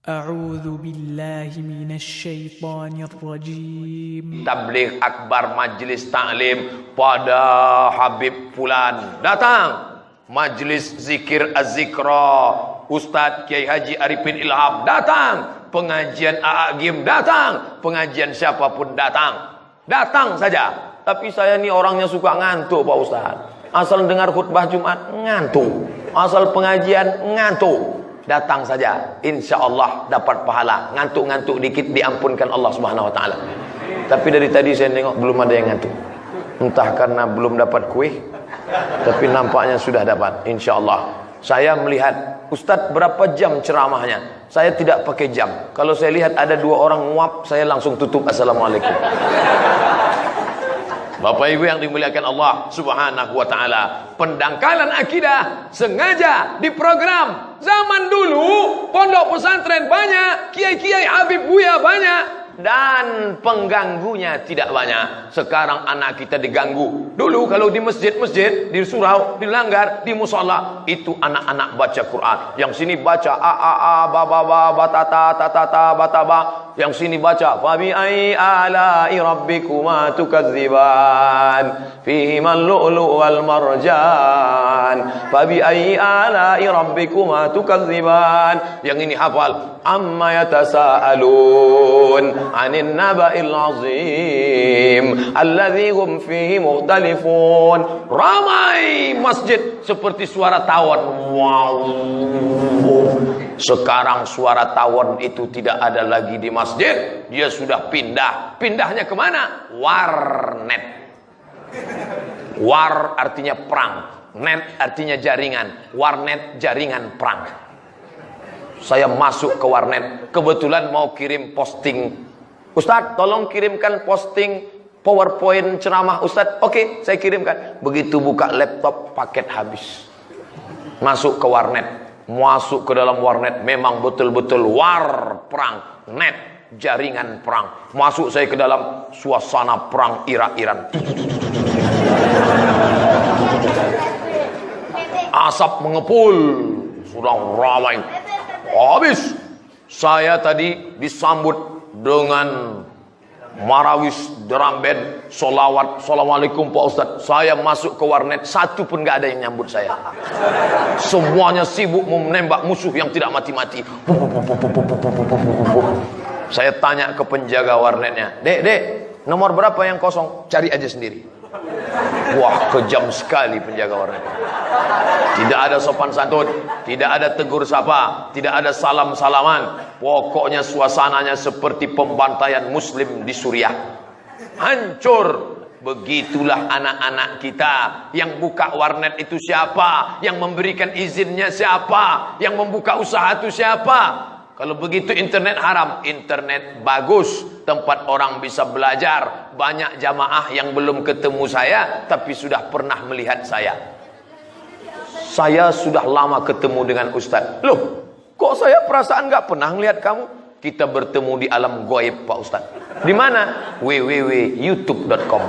A'udzu billahi minasy syaithanir rajim. Tabligh akbar majlis taklim pada Habib Fulan. Datang. Majlis zikir az-zikra Ustadz Kiai Haji Arifin Ilham. Datang. Pengajian A'agim. Datang. Pengajian siapapun datang. Datang saja. Tapi saya ni orangnya suka ngantuk Pak Ustadz. Asal dengar khutbah Jumat ngantuk. Asal pengajian ngantuk. Datang saja, insya Allah dapat pahala. Ngantuk-ngantuk dikit diampunkan Allah Subhanahu Wa Taala. Tapi dari tadi saya nengok belum ada yang ngantuk. Entah karena belum dapat kue, tapi nampaknya sudah dapat. Insya Allah. Saya melihat Ustadz berapa jam ceramahnya. Saya tidak pakai jam. Kalau saya lihat ada dua orang nguap, saya langsung tutup. Assalamualaikum. Bapak Ibu yang dimuliakan Allah Subhanahu wa taala, pendangkalan akidah sengaja diprogram. Zaman dulu pondok pesantren banyak, kiai-kiai Habib Buya banyak, dan pengganggunya tidak banyak. Sekarang anak kita diganggu. Dulu kalau di masjid-masjid, di surau, di langgar, di musola, itu anak-anak baca Quran. Yang sini baca a ba ba ba batata tatata bataba. Yang sini baca fabi ai ala'i rabbikuma tukadziban fihimal lu'lu' wal marjan fabi ai ala'i rabbikuma tukadziban. Yang ini hafal amma yatasaalun 'anil naba'il 'azim alladzi hum fihi mukhtalifun. Ramai masjid seperti suara tawon. Wow. Sekarang suara tawon itu tidak ada lagi di masjid. Dia sudah pindah. Pindahnya kemana? Warnet. War artinya perang, net artinya jaringan. Warnet jaringan perang. Saya masuk ke warnet, kebetulan mau kirim posting. Ustadz, tolong kirimkan posting PowerPoint ceramah Ustadz. Oke, saya kirimkan. Begitu buka laptop, paket habis. Masuk ke warnet. Masuk ke dalam warnet, memang betul-betul war perang, net jaringan perang. Masuk saya ke dalam suasana perang Irak-Iran. Asap mengepul, sudah ramai. Habis saya tadi disambut dengan marawis, drum band, solawat, assalamualaikum Pak Ustadz. Saya masuk ke warnet, satu pun gak ada yang nyambut saya. Semuanya sibuk menembak musuh yang tidak mati-mati. Saya tanya ke penjaga warnetnya, dek, nomor berapa yang kosong? Cari aja sendiri. Wah, kejam sekali penjaga warnet. Tidak ada sopan santun, tidak ada tegur sapa, tidak ada salam-salaman. Pokoknya suasananya seperti pembantaian muslim di Suriah. Hancur. Begitulah anak-anak kita. Yang buka warnet itu siapa? Yang memberikan izinnya siapa? Yang membuka usaha itu siapa? Kalau begitu internet haram. Internet bagus, tempat orang bisa belajar. Banyak jamaah yang belum ketemu saya, tapi sudah pernah melihat saya. Saya sudah lama ketemu dengan Ustadz. Loh, kok saya perasaan gak pernah ngelihat kamu? Kita bertemu di alam gaib Pak Ustadz. Di mana? www.youtube.com.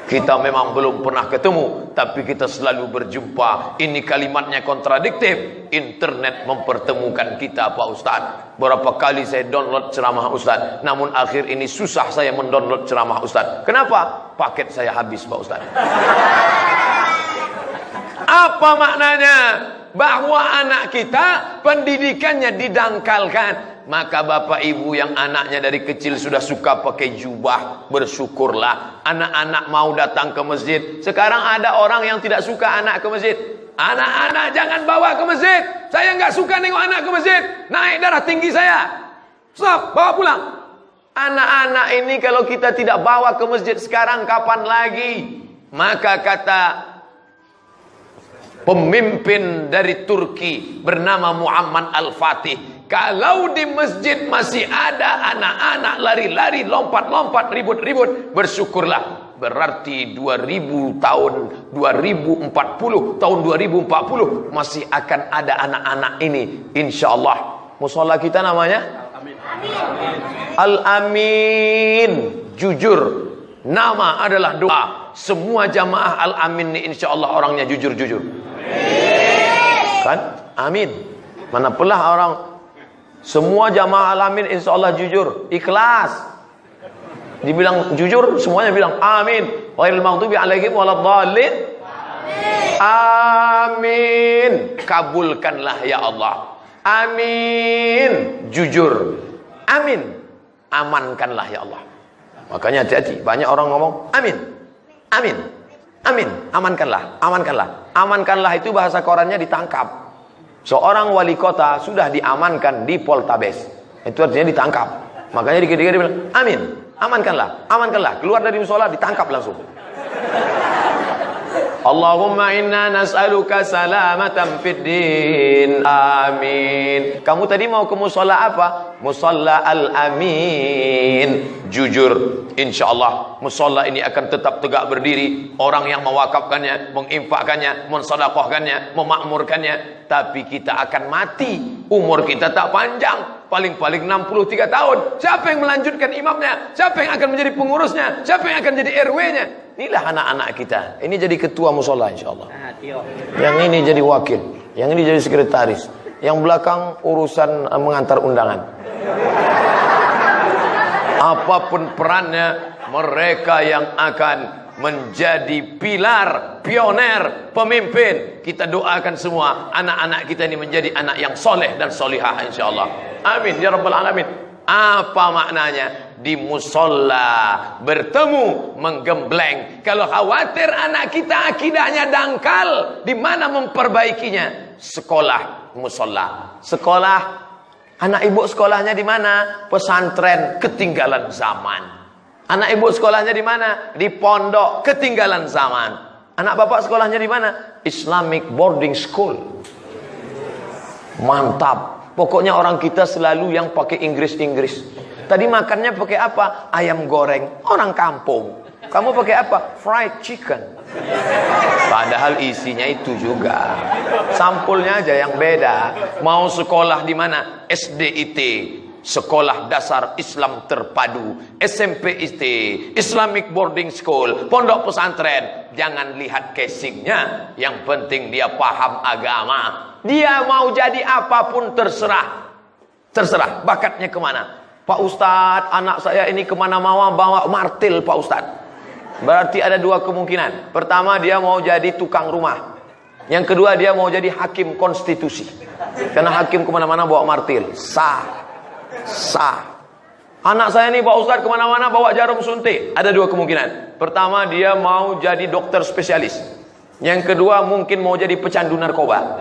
Kita memang belum pernah ketemu, tapi kita selalu berjumpa. Ini kalimatnya kontradiktif. Internet mempertemukan kita Pak Ustadz. Berapa kali saya download ceramah Ustadz, namun akhir ini susah saya mendownload ceramah Ustadz. Kenapa? Paket saya habis Pak Ustadz. Apa maknanya? Bahwa anak kita pendidikannya didangkalkan. Maka bapak ibu yang anaknya dari kecil sudah suka pakai jubah, bersyukurlah. Anak-anak mau datang ke masjid. Sekarang ada orang yang tidak suka anak ke masjid. Anak-anak jangan bawa ke masjid. Saya nggak suka nengok anak ke masjid. Naik darah tinggi saya. Stop, bawa pulang. Anak-anak ini kalau kita tidak bawa ke masjid sekarang, kapan lagi? Maka kata pemimpin dari Turki bernama Muhammad Al-Fatih, kalau di masjid masih ada anak-anak lari-lari, lompat-lompat, ribut-ribut, bersyukurlah. Berarti 2000 tahun 2040, tahun 2040 masih akan ada anak-anak ini, insyaallah. Musola kita namanya Al-Amin. Jujur, nama adalah doa. Semua jamaah Al-Amin ini insyaallah orangnya jujur-jujur. Kan? Amin. Mana pula orang Semua jamaah Al-Amin insya Allah jujur, ikhlas. Dibilang jujur, semuanya bilang amin. Ghairil maghdubi alaihim waladdallin. Amin. Kabulkanlah ya Allah. Amin. Jujur. Amin. Amankanlah ya Allah. Makanya hati-hati, banyak orang ngomong amin. Amin. Amin. Amankanlah. Amankanlah. Amankanlah itu bahasa Qurannya ditangkap. Seorang wali kota sudah diamankan di Poltabes. Itu artinya ditangkap. Makanya dikit-dikit dia bilang, amin, amankanlah, amankanlah. Keluar dari musola ditangkap langsung. Allahumma inna nas'aluka salamatan fid din. Amin. Kamu tadi mau ke musola apa? Musola Al-Amin. Jujur, insyaallah musola ini akan tetap tegak berdiri. Orang yang mewakafkannya, menginfakkannya, mensedekahkannya, memakmurkannya. Tapi kita akan mati. Umur kita tak panjang, paling-paling 63 tahun. Siapa yang melanjutkan imamnya? Siapa yang akan menjadi pengurusnya? Siapa yang akan jadi RW-nya? Inilah anak-anak kita. Ini jadi ketua musola insyaallah. Yang ini jadi wakil, yang ini jadi sekretaris, yang belakang urusan mengantar undangan. Apapun perannya, mereka yang akan menjadi pilar, pioner, pemimpin. Kita doakan semua anak-anak kita ini menjadi anak yang soleh dan solihah insyaallah. Amin ya rabbal alamin. Apa maknanya? Di musola bertemu, menggembleng. Kalau khawatir anak kita akidahnya dangkal, di mana memperbaikinya? Sekolah musola. Sekolah, anak ibu sekolahnya di mana? Pesantren, ketinggalan zaman. Anak ibu sekolahnya di mana? Di pondok, ketinggalan zaman. Anak bapak sekolahnya di mana? Islamic boarding school. Mantap. Pokoknya orang kita selalu yang pakai Inggris-Inggris. Tadi makannya pakai apa? Ayam goreng. Orang kampung. Kamu pakai apa? Fried chicken. Padahal isinya itu juga. Sampulnya aja yang beda. Mau sekolah di mana? SDIT. Sekolah Dasar Islam Terpadu. SMPIT. Islamic Boarding School. Pondok pesantren. Jangan lihat casingnya. Yang penting dia paham agama. Dia mau jadi apapun terserah. Terserah bakatnya kemana. Pak Ustadz, anak saya ini kemana mau bawa martil Pak Ustadz. Berarti ada dua kemungkinan. Pertama, dia mau jadi tukang rumah. Yang kedua, dia mau jadi hakim konstitusi. Karena hakim kemana-mana bawa martil. Sah. Sah. Anak saya ini Pak Ustadz kemana-mana bawa jarum suntik. Ada dua kemungkinan. Pertama, dia mau jadi dokter spesialis. Yang kedua, mungkin mau jadi pecandu narkoba.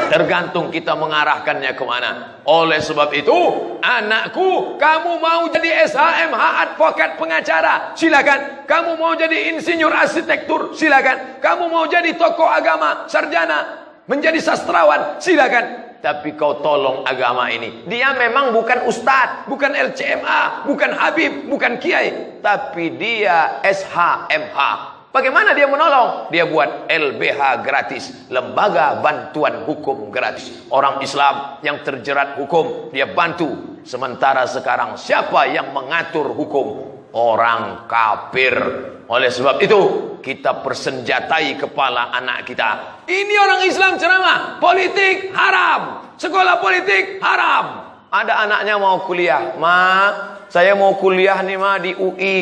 Tergantung kita mengarahkannya kemana. Oleh sebab itu, anakku, kamu mau jadi SHMH, advokat, pengacara, silakan. Kamu mau jadi insinyur arsitektur, silakan. Kamu mau jadi tokoh agama, sarjana, menjadi sastrawan, silakan. Tapi kau tolong agama ini. Dia memang bukan ustadz, bukan LCMA, bukan Habib, bukan Kiai, tapi dia SHMH. Bagaimana dia menolong? Dia buat LBH gratis, lembaga bantuan hukum gratis. Orang Islam yang terjerat hukum, dia bantu. Sementara sekarang siapa yang mengatur hukum? Orang kafir. Oleh sebab itu, kita persenjatai kepala anak kita. Ini orang Islam ceramah, politik haram, sekolah politik haram. Ada anaknya mau kuliah, Ma, saya mau kuliah nih Ma di UI.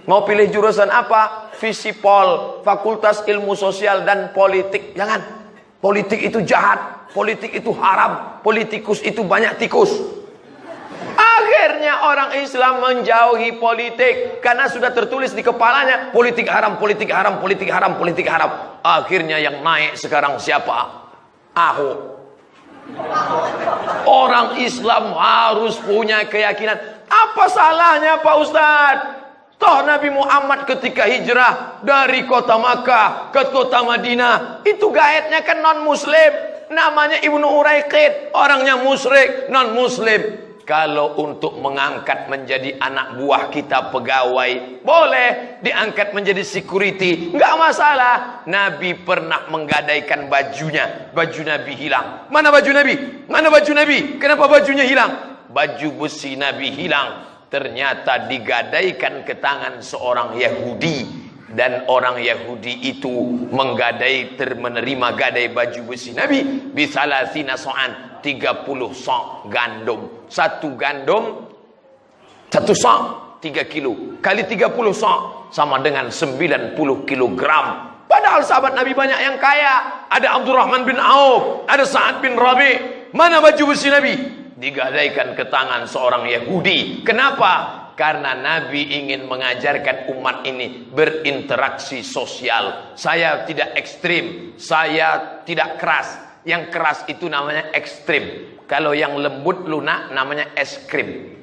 Mau pilih jurusan apa? Visipol, Fakultas Ilmu Sosial dan Politik. Jangan. Politik itu jahat, politik itu haram, politikus itu banyak tikus. Akhirnya orang Islam menjauhi politik karena sudah tertulis di kepalanya politik haram, politik haram, politik haram, politik haram. Akhirnya yang naik sekarang siapa? Ahok. Orang Islam harus punya keyakinan. Apa salahnya Pak Ustadz? Toh Nabi Muhammad ketika hijrah dari kota Makkah ke kota Madinah, itu gaetnya kan non-muslim, namanya Ibnu Uraiqid, orangnya musyrik, non-muslim. Kalau untuk mengangkat menjadi anak buah kita pegawai, boleh diangkat menjadi security, nggak masalah. Nabi pernah menggadaikan bajunya, baju Nabi hilang. Mana baju Nabi? Mana baju Nabi? Kenapa bajunya hilang? Baju besi Nabi hilang. Ternyata digadaikan ke tangan seorang Yahudi. Dan orang Yahudi itu menerima gadai baju besi Nabi bisalasina so'an, 30 sok gandum. Satu gandum, satu sok 3 kilo kali 30 sok sama dengan 90 kilogram. Padahal sahabat Nabi banyak yang kaya. Ada Abdurrahman bin Auf, ada Sa'ad bin Rabi'. Mana baju besi Nabi? Digadaikan ke tangan seorang Yahudi. Kenapa? Karena Nabi ingin mengajarkan umat ini berinteraksi sosial. Saya tidak ekstrim, saya tidak keras. Yang keras itu namanya ekstrim. Kalau yang lembut lunak namanya es krim.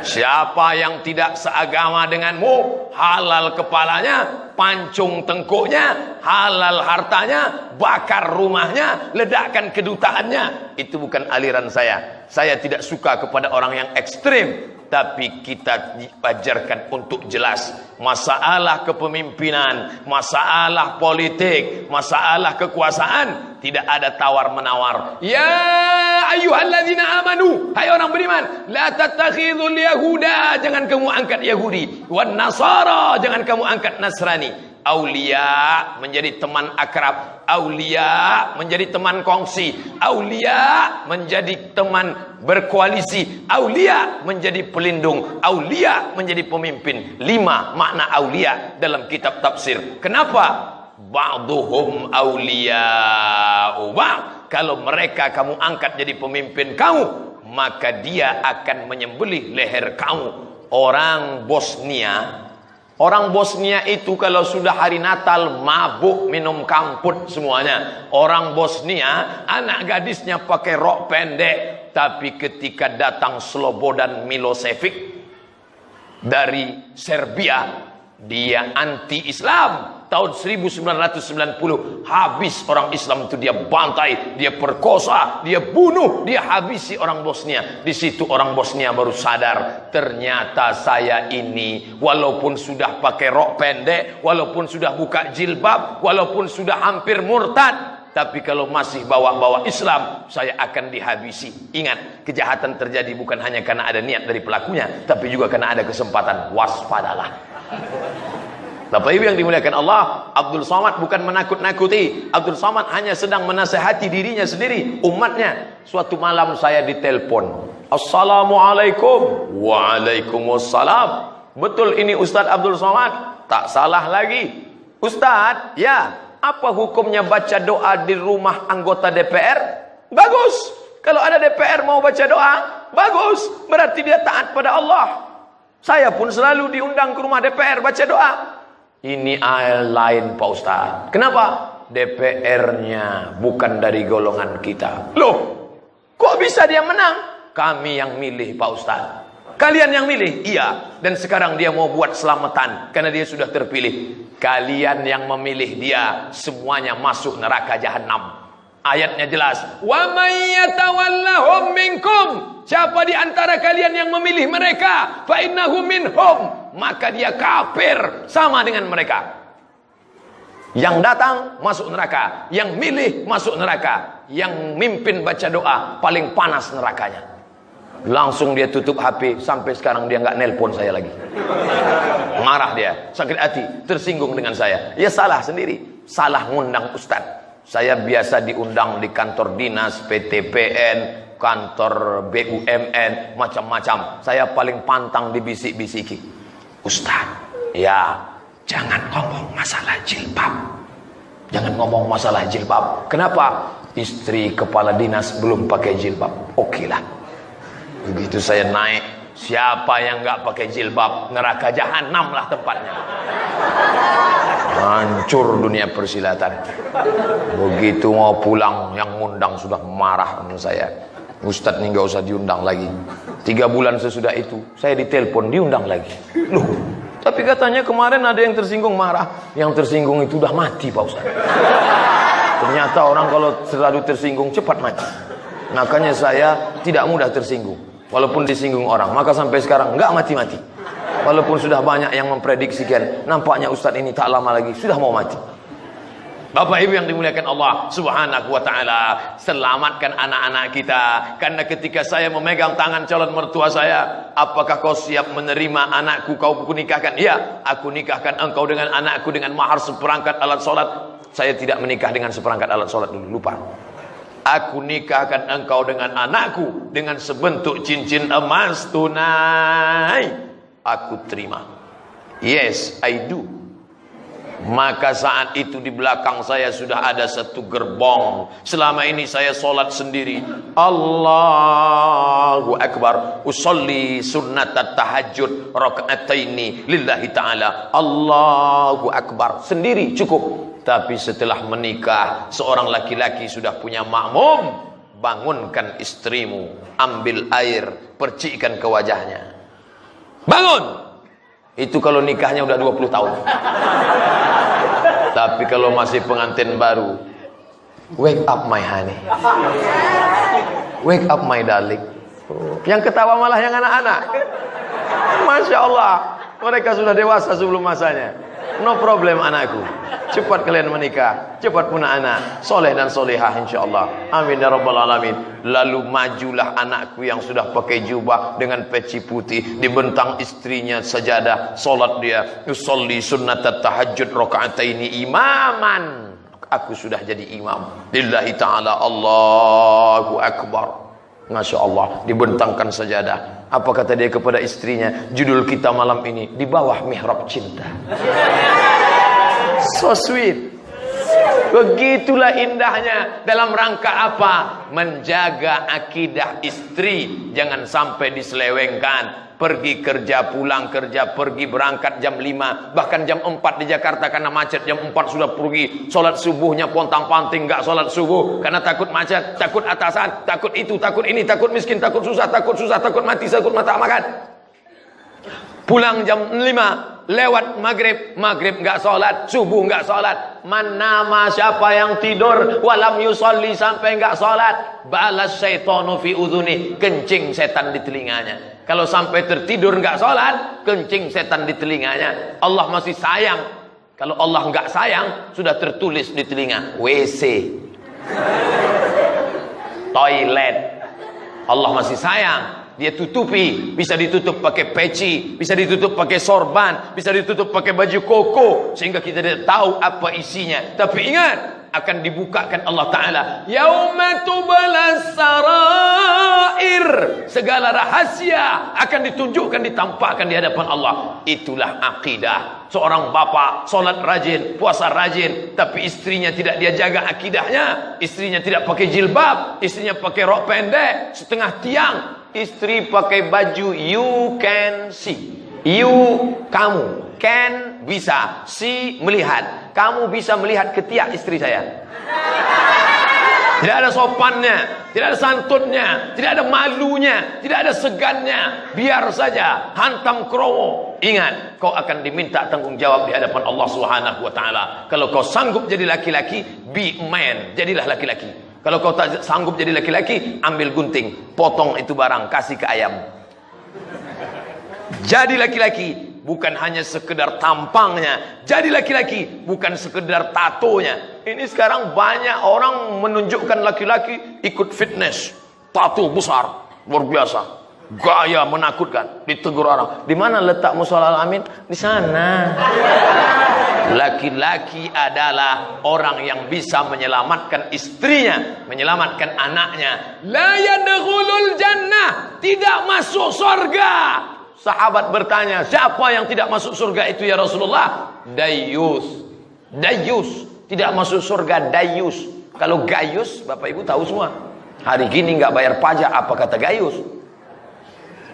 Siapa yang tidak seagama denganmu, halal kepalanya, pancung tengkuknya, halal hartanya, bakar rumahnya, ledakkan kedutaannya. Itu bukan aliran saya. Saya tidak suka kepada orang yang ekstrim. Tapi kita diajarkan untuk jelas. Masalah kepemimpinan, masalah politik, masalah kekuasaan, tidak ada tawar-menawar. Ya ayyuhalladzina amanu, hai orang beriman, la tattakhidul yahuda, jangan kamu angkat Yahudi, wan nasara, jangan kamu angkat Nasrani. Aulia menjadi teman akrab, aulia menjadi teman kongsi, aulia menjadi teman berkoalisi, aulia menjadi pelindung, aulia menjadi pemimpin. 5 makna aulia dalam kitab tafsir. Kenapa? Ba'duhum auliya'u ba'd. Kalau mereka kamu angkat jadi pemimpin kamu, maka dia akan menyembelih leher kamu. Orang Bosnia itu kalau sudah hari Natal mabuk minum kamput semuanya. Orang Bosnia anak gadisnya pakai rok pendek. Tapi ketika datang Slobodan Milosevic dari Serbia, dia anti-Islam. Tahun 1990 habis orang Islam itu, dia bantai, dia perkosa, dia bunuh, dia habisi orang Bosnia. Di situ orang Bosnia baru sadar, ternyata saya ini walaupun sudah pakai rok pendek, walaupun sudah buka jilbab, walaupun sudah hampir murtad, tapi kalau masih bawa-bawa Islam, saya akan dihabisi. Ingat, kejahatan terjadi bukan hanya karena ada niat dari pelakunya, tapi juga karena ada kesempatan. Waspadalah. Bapak Ibu yang dimuliakan Allah, Abdul Somad bukan menakut-nakuti. Abdul Somad hanya sedang menasehati dirinya sendiri, umatnya. Suatu malam saya ditelepon. Assalamualaikum. Waalaikumsalam. Betul ini Ustadz Abdul Somad? Tak salah lagi. Ustadz, ya, apa hukumnya baca doa di rumah anggota DPR? Bagus. Kalau ada DPR mau baca doa, bagus. Berarti dia taat pada Allah. Saya pun selalu diundang ke rumah DPR baca doa. Ini lain Pak Ustaz. Kenapa? DPR-nya bukan dari golongan kita. Loh, kok bisa dia menang? Kami yang milih Pak Ustaz. Kalian yang milih? Iya. Dan sekarang dia mau buat selamatan karena dia sudah terpilih. Kalian yang memilih dia semuanya masuk neraka jahanam. Ayatnya jelas. Wa may yatawallahum minkum. Siapa di antara kalian yang memilih mereka, fa innahu minhum, maka dia kafir sama dengan mereka. Yang datang masuk neraka, yang milih masuk neraka, yang mimpin baca doa paling panas nerakanya. Langsung dia tutup HP, sampai sekarang dia nggak nelpon saya lagi. Marah dia, sakit hati, tersinggung dengan saya. Ya salah sendiri, salah ngundang Ustadz. Saya biasa diundang di kantor dinas, PTPN, kantor BUMN, macam-macam. Saya paling pantang dibisik-bisiki. Ustaz, ya jangan ngomong masalah jilbab. Jangan ngomong masalah jilbab. Kenapa? Istri kepala dinas belum pakai jilbab. Oke lah. Begitu saya naik, siapa yang nggak pakai jilbab, neraka jahanam lah tempatnya. Hancur dunia persilatan. Begitu mau pulang, yang ngundang sudah marah sama saya. Ustadz ini nggak usah diundang lagi. 3 bulan sesudah itu saya ditelepon, diundang lagi. Loh, tapi katanya kemarin ada yang tersinggung marah. Yang tersinggung itu udah mati Pak Ustadz. Ternyata orang kalau selalu tersinggung cepat mati. Makanya saya tidak mudah tersinggung. Walaupun disinggung orang, maka sampai sekarang nggak mati-mati. Walaupun sudah banyak yang memprediksikan, nampaknya Ustadz ini tak lama lagi sudah mau mati. Bapak Ibu yang dimuliakan Allah Subhanahu wa taala, selamatkan anak-anak kita. Karena ketika saya memegang tangan calon mertua saya, apakah kau siap menerima anakku kau nikahkan? Ya, aku nikahkan engkau dengan anakku dengan mahar seperangkat alat salat. Saya tidak menikah dengan seperangkat alat salat dulu, lupa. Aku nikahkan engkau dengan anakku dengan sebentuk cincin emas tunai. Aku terima. Yes, I do. Maka saat itu di belakang saya sudah ada satu gerbong. Selama ini saya solat sendiri. Allahu Akbar. Usolli sunnatat tahajud raka'ataini lillahi ta'ala. Allahu Akbar. Sendiri cukup. Tapi setelah menikah, seorang laki-laki sudah punya makmum. Bangunkan istrimu. Ambil air. Percikkan ke wajahnya. Bangun! Itu kalau nikahnya udah 20 tahun. Tapi kalau masih pengantin baru, wake up my honey, wake up my darling. Yang ketawa malah yang anak-anak. Masya Allah, mereka sudah dewasa sebelum masanya. No problem anakku, cepat kalian menikah, cepat punya anak soleh dan solehah insyaallah. Amin ya rabbal alamin. Lalu majulah anakku yang sudah pakai jubah dengan peci putih, dibentang istrinya sajadah, solat dia, usolli sunnatat tahajud raka'ataini imaman. Aku sudah jadi imam lillahi ta'ala. Allahu Akbar. Masya Allah, dibentangkan sajadah. Apa kata dia kepada istrinya? Judul kita malam ini, di bawah mihrab cinta. So sweet. Begitulah indahnya. Dalam rangka apa? Menjaga akidah istri. Jangan sampai diselewengkan. Pergi kerja, pulang kerja, pergi berangkat jam 5, bahkan jam 4 di Jakarta karena macet. Jam 4 sudah pergi, sholat subuhnya pontang-panting, nggak sholat subuh karena takut macet, takut atasan, takut itu, takut ini, takut miskin, takut susah, takut mati, takut mata makan. Pulang jam 5, lewat maghrib nggak sholat, subuh nggak sholat. Manama, siapa yang tidur walam yusolli, sampai nggak sholat, balas syaitanu fi udhuni, kencing setan di telinganya. Kalau sampai tertidur nggak sholat, kencing setan di telinganya. Allah masih sayang. Kalau Allah nggak sayang, sudah tertulis di telinga WC, toilet. Allah masih sayang, dia tutupi. Bisa ditutup pakai peci, bisa ditutup pakai sorban, bisa ditutup pakai baju koko, sehingga kita tidak tahu apa isinya. Tapi ingat, akan dibukakan Allah Ta'ala. Yauma tubalas sarair. Segala rahasia akan ditunjukkan, ditampakkan di hadapan Allah. Itulah akidah. Seorang bapak solat rajin, puasa rajin, tapi istrinya tidak dia jaga akidahnya. Istrinya tidak pakai jilbab, istrinya pakai rok pendek setengah tiang. Istri pakai baju you can see. Kamu can, bisa, see, melihat. Kamu bisa melihat ketiak istri saya. Tidak ada sopannya, tidak ada santunnya, tidak ada malunya, tidak ada segannya. Biar saja hantam kromo. Ingat, kau akan diminta tanggung jawab di hadapan Allah Subhanahu wa taala. Kalau kau sanggup jadi laki-laki, be man, jadilah laki-laki. Kalau kau tak sanggup jadi laki-laki, ambil gunting, potong itu barang, kasih ke ayam. Jadi laki-laki bukan hanya sekedar tampangnya. Jadi laki-laki bukan sekedar tatonya. Ini sekarang banyak orang menunjukkan laki-laki ikut fitness, tato besar, luar biasa, gaya menakutkan, ditegur orang. Di mana letak mushola Al-Amin? Di sana. Laki-laki adalah orang yang bisa menyelamatkan istrinya, menyelamatkan anaknya. La yadkhulul jannah, tidak masuk surga. Sahabat bertanya, siapa yang tidak masuk surga itu ya Rasulullah? Dayus. Tidak masuk surga dayus. Kalau gayus, Bapak Ibu tahu semua. Hari gini nggak bayar pajak, apa kata gayus?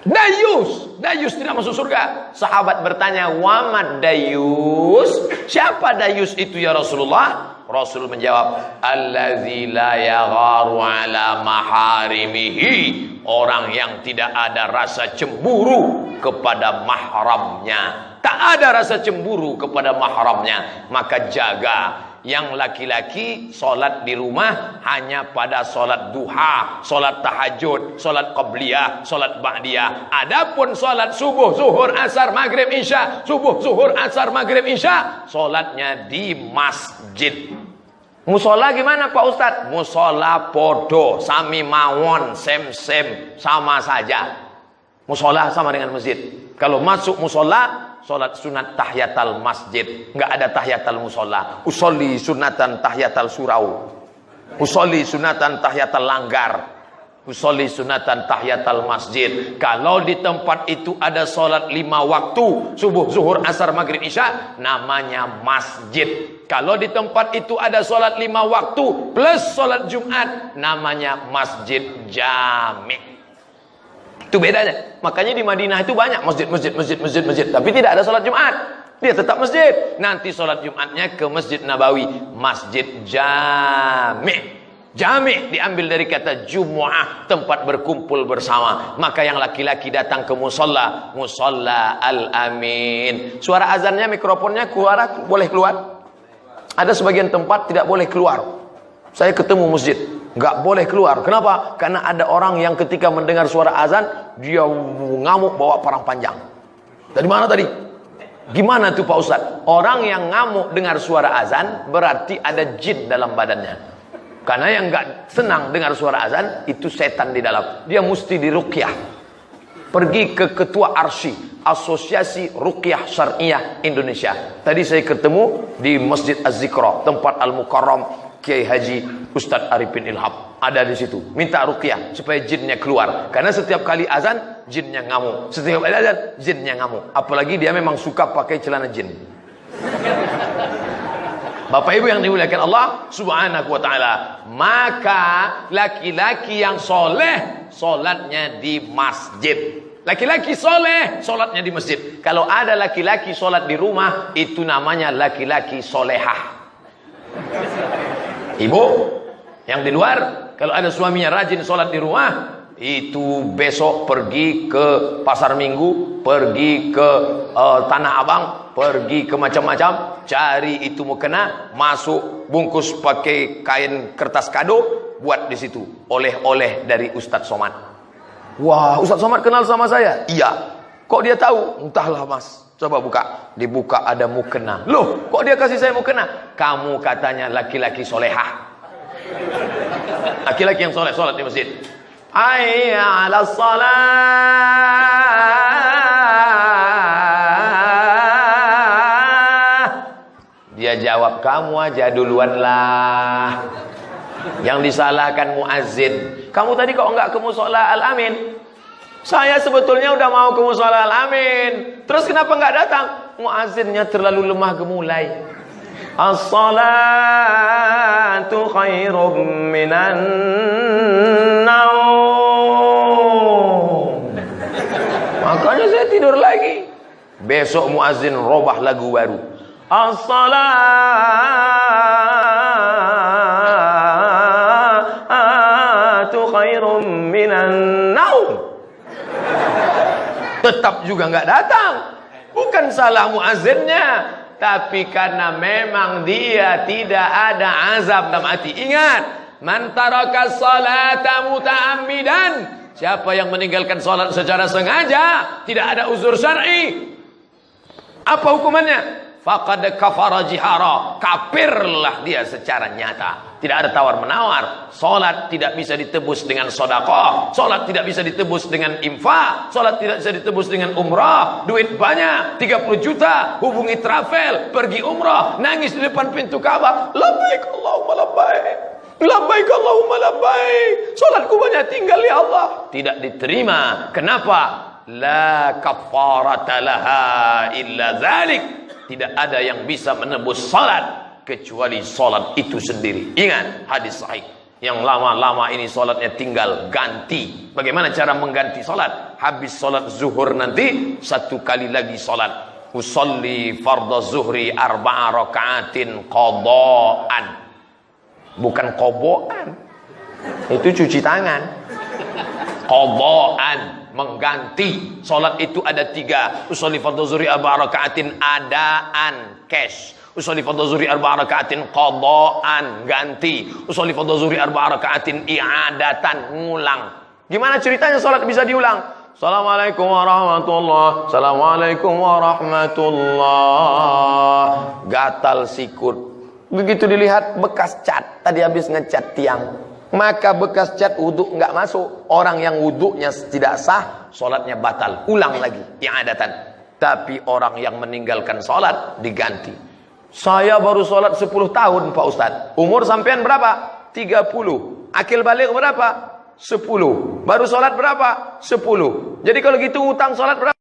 Dayus tidak masuk surga. Sahabat bertanya, wamad dayus? Siapa dayus itu ya Rasulullah? Rasul menjawab, allazi la yagharu ala maharimihi. Orang yang tidak ada rasa cemburu kepada mahramnya. Tak ada rasa cemburu kepada mahramnya. Maka jaga. Yang laki-laki solat di rumah hanya pada solat duha, solat tahajud, solat qabliyah, solat ba'diyah. Adapun solat subuh, zuhur, asar, maghrib, isya, subuh, zuhur, asar, maghrib, isya, solatnya di masjid. Musola gimana Pak Ustadz? Musola podo, sami mawon, sem-sem, sama saja. Musola sama dengan masjid. Kalau masuk musola, sholat sunat tahiyatal masjid. Nggak ada tahiyatal musola. Usolli sunatan tahiyatal surau. Usolli sunatan tahiyatal langgar. Usolli sunatan tahiyatal masjid. Kalau di tempat itu ada sholat 5 waktu, subuh, zuhur, asar, maghrib, isya, namanya masjid. Kalau di tempat itu ada sholat 5 waktu plus sholat Jumat, namanya masjid jami'. Itu bedanya. Makanya di Madinah itu banyak masjid, tapi tidak ada sholat Jumat. Dia tetap masjid. Nanti sholat Jumatnya ke Masjid Nabawi, masjid jami'. Jami' diambil dari kata Jumu'ah, tempat berkumpul bersama. Maka yang laki-laki datang ke musola, musola al-amin. Suara azannya, mikrofonnya keluar, boleh keluar. Ada sebagian tempat tidak boleh keluar. Saya ketemu masjid, nggak boleh keluar. Kenapa? Karena ada orang yang ketika mendengar suara azan, dia ngamuk bawa parang panjang. Dari mana tadi? Gimana tuh Pak Ustadz? Orang yang ngamuk dengar suara azan berarti ada jin dalam badannya. Karena yang nggak senang dengar suara azan itu setan di dalam. Dia mesti diruqyah. Pergi ke ketua ARSY, Asosiasi Ruqyah Syariah Indonesia. Tadi saya ketemu di Masjid Az-Zikra, tempat Al-Mukarram Kiai Haji Ustadz Arifin Ilham. Ada di situ. Minta ruqyah supaya jinnya keluar. Karena setiap kali azan jinnya ngamuk. Setiap kali azan jinnya ngamuk. Apalagi dia memang suka pakai celana jin. Bapak Ibu yang dimuliakan Allah Subhanahu wa taala, maka laki-laki yang soleh solatnya di masjid. Laki-laki soleh solatnya di masjid. Kalau ada laki-laki solat di rumah, itu namanya laki-laki solehah. Ibu yang di luar, kalau ada suaminya rajin solat di rumah, itu besok pergi ke pasar minggu, pergi ke Tanah Abang, pergi ke macam-macam, cari itu mukena, masuk bungkus pakai kain kertas kado, buat di situ oleh-oleh dari Ustadz Somad. Wah, Ustadz Somad kenal sama saya? Iya. Kok dia tahu? Entahlah Mas. Coba buka. Dibuka ada mukena. Loh, kok dia kasih saya mukena? Kamu katanya laki-laki solehah. Laki-laki yang soleh, solat di masjid. Hayya 'alas shalah. Dia jawab, kamu aja duluan lah. Yang disalahkan muazzin. Kamu tadi kok enggak ke musola Al-Amin? Saya sebetulnya udah mau ke musola Al-Amin. Terus kenapa enggak datang? Muazzinnya terlalu lemah gemulai. As-salatu khairum minan naum. Makanya saya tidur lagi. Besok muazzin robah lagu baru. As-salatu khairum minan naum. Tetap juga nggak datang. Bukan salah muazzinnya, tapi karena memang dia tidak ada azab dalam hati. Ingat, man taraka salata muta'ammidan, siapa yang meninggalkan salat secara sengaja, tidak ada uzur syar'i, apa hukumannya? Faqad kafara jihara, kafirlah dia secara nyata. Tidak ada tawar-menawar. Salat tidak bisa ditebus dengan sedekah, salat tidak bisa ditebus dengan infak, salat tidak bisa ditebus dengan umrah. Duit banyak, 30 juta, hubungi travel, pergi umrah, nangis di depan pintu Ka'bah, labbaik Allahumma labbaik, labbaik Allahumma labbaik, salatku banyak tinggal ya Allah. Tidak diterima. Kenapa? La kafarata laha illa dzalik. Tidak ada yang bisa menebus salat kecuali salat itu sendiri. Ingat hadis sahih. Yang lama-lama ini salatnya tinggal ganti. Bagaimana cara mengganti salat? Habis salat zuhur nanti satu kali lagi salat. Usolli fardhu zuhri 4 raka'atin qadaan. Bukan qoboan. Itu cuci tangan. Qadaan, mengganti. Salat itu ada 3. Usolli fardhu zuhri 4 raka'atin adaan, cash. Usolli fardhu zuhri 4 raka'atin qadaan, ganti. Usolli fardhu zuhri 4 raka'atin i'adatan, ngulang. Gimana ceritanya salat bisa diulang? Assalamualaikum warahmatullahi, assalamualaikum warahmatullahi. Gatal sikut. Begitu dilihat bekas cat, tadi habis ngecat tiang, maka bekas cat wudhu nggak masuk. Orang yang wudhunya tidak sah, sholatnya batal, ulang lagi i'adatan. Tapi orang yang meninggalkan sholat diganti. Saya baru sholat 10 tahun Pak Ustadz. Umur sampean berapa? 30. Akil balik berapa? 10. Baru sholat berapa? 10. Jadi kalau gitu utang sholat berapa?